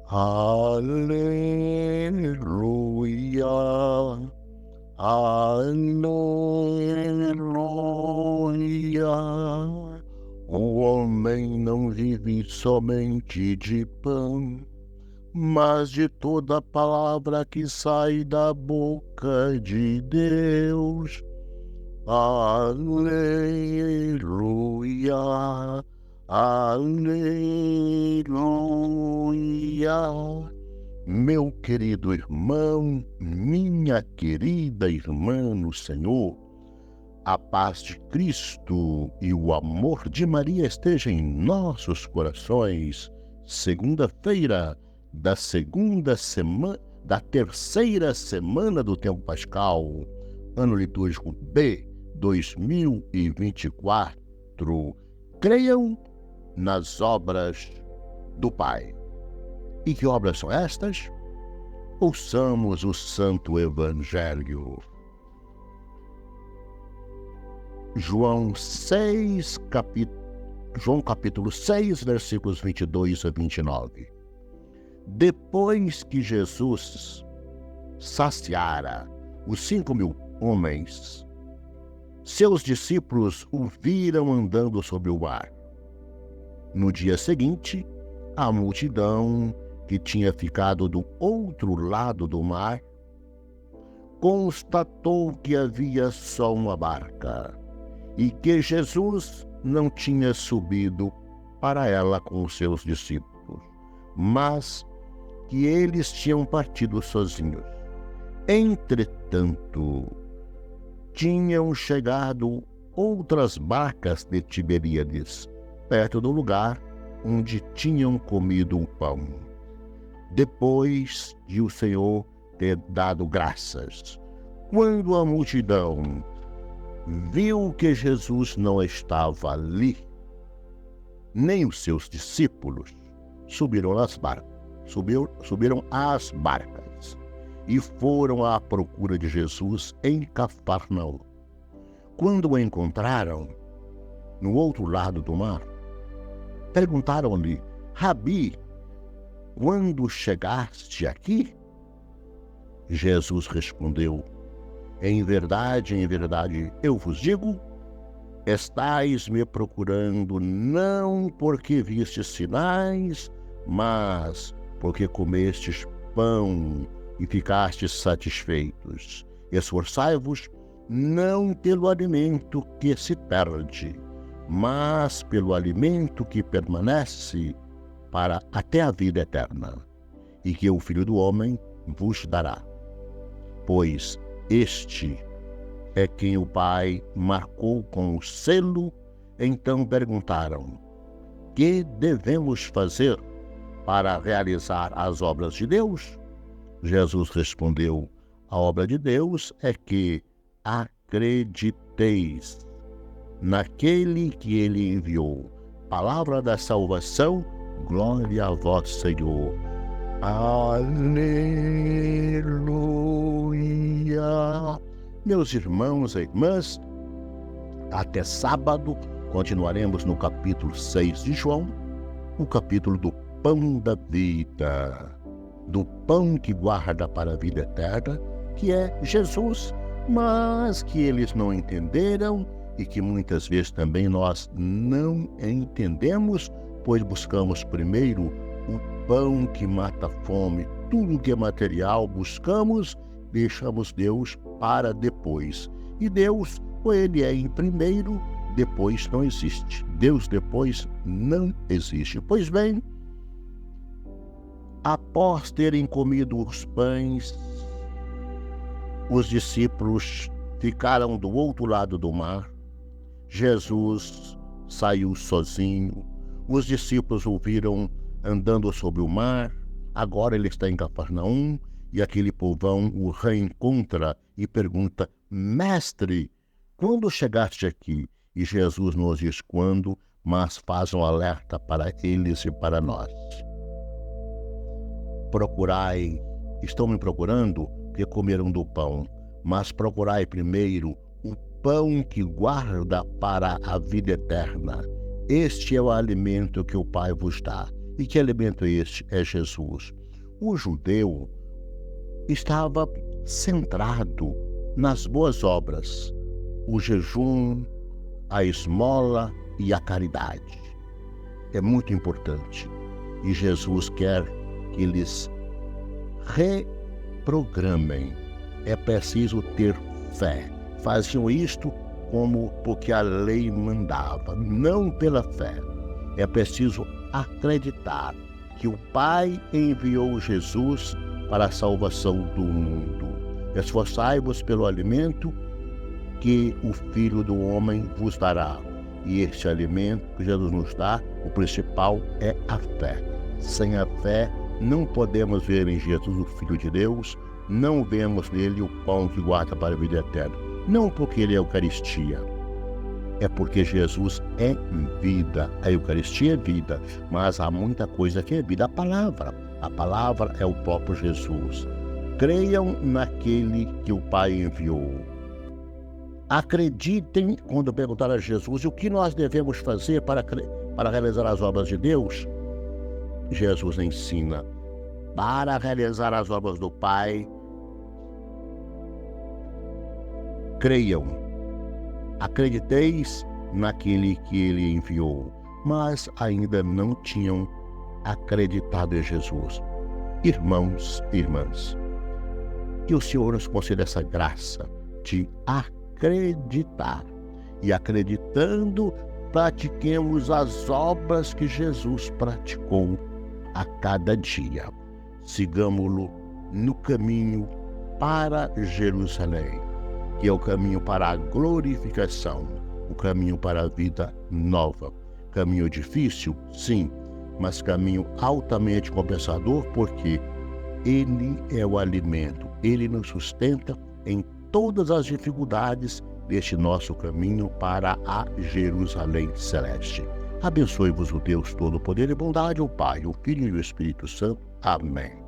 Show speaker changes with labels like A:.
A: Aleluia, aleluia. O homem não vive somente de pão, mas de toda palavra que sai da boca de Deus. Aleluia, aleluia. Meu querido irmão, minha querida irmã no Senhor, a paz de Cristo e o amor de Maria esteja em nossos corações. Segunda-feira da terceira semana do tempo pascal, ano litúrgico B 2024. Creiam nas obras do Pai. E que obras são estas? Ouçamos o Santo Evangelho. João capítulo 6, versículos 22 a 29. Depois que Jesus saciara os 5.000 homens, seus discípulos o viram andando sobre o mar. No dia seguinte, a multidão que tinha ficado do outro lado do mar constatou que havia só uma barca e que Jesus não tinha subido para ela com os seus discípulos, mas que eles tinham partido sozinhos. Entretanto, tinham chegado outras barcas de Tiberíades, perto do lugar onde tinham comido o pão, depois de o Senhor ter dado graças. Quando a multidão viu que Jesus não estava ali, nem os seus discípulos, subiram às barcas e foram à procura de Jesus em Cafarnaum. Quando o encontraram no outro lado do mar, perguntaram-lhe: Rabi, quando chegaste aqui? Jesus respondeu: em verdade, eu vos digo, estais me procurando não porque vistes sinais, mas porque comestes pão e ficastes satisfeitos. Esforçai-vos não pelo alimento que se perde, mas pelo alimento que permanece para até a vida eterna, e que o Filho do Homem vos dará. Pois este é quem o Pai marcou com o selo. Então perguntaram: que devemos fazer para realizar as obras de Deus? Jesus respondeu: a obra de Deus é que acrediteis naquele que ele enviou. Palavra da salvação, glória a vós, Senhor. Aleluia. Meus irmãos e irmãs, até sábado continuaremos no capítulo 6 de João, o capítulo do pão da vida, do pão que guarda para a vida eterna, que é Jesus, mas que eles não entenderam e que muitas vezes também nós não entendemos, pois buscamos primeiro o pão que mata a fome. Tudo que é material buscamos, deixamos Deus para depois. E Deus, ou ele é em primeiro, depois não existe. Deus depois não existe. Pois bem, após terem comido os pães, os discípulos ficaram do outro lado do mar. Jesus saiu sozinho. Os discípulos o viram andando sobre o mar. Agora ele está em Cafarnaum e aquele povão o reencontra e pergunta: Mestre, quando chegaste aqui? E Jesus nos diz quando, mas faz um alerta para eles e para nós. Procurai, estão me procurando porque comeram do pão, mas procurai primeiro o pão que guarda para a vida eterna. Este é o alimento que o Pai vos dá. E que alimento este é Jesus? O judeu estava centrado nas boas obras, o jejum, a esmola e a caridade. É muito importante. E Jesus quer que eles reprogramem. É preciso ter fé. Faziam isto porque a lei mandava, não pela fé. É preciso acreditar que o Pai enviou Jesus para a salvação do mundo. Esforçai-vos pelo alimento que o Filho do Homem vos dará. E este alimento que Jesus nos dá, o principal é a fé. Sem a fé, não podemos ver em Jesus o Filho de Deus, não vemos nele o pão que guarda para a vida eterna. Não porque ele é a Eucaristia, é porque Jesus é vida. A Eucaristia é vida, mas há muita coisa que é vida. A palavra é o próprio Jesus. Creiam naquele que o Pai enviou. Acreditem, quando perguntaram a Jesus o que nós devemos fazer para realizar as obras de Deus, Jesus ensina: para realizar as obras do Pai, creiam, acrediteis naquele que ele enviou, mas ainda não tinham acreditado em Jesus. Irmãos e irmãs, que o Senhor nos conceda essa graça de acreditar, e acreditando, pratiquemos as obras que Jesus praticou a cada dia. Sigamo-lo no caminho para Jerusalém, que é o caminho para a glorificação, o caminho para a vida nova. Caminho difícil, sim, mas caminho altamente compensador, porque ele é o alimento, ele nos sustenta em todas as dificuldades deste nosso caminho para a Jerusalém celeste. Abençoe-vos o Deus Todo-Poder e Bondade, o Pai, o Filho e o Espírito Santo. Amém.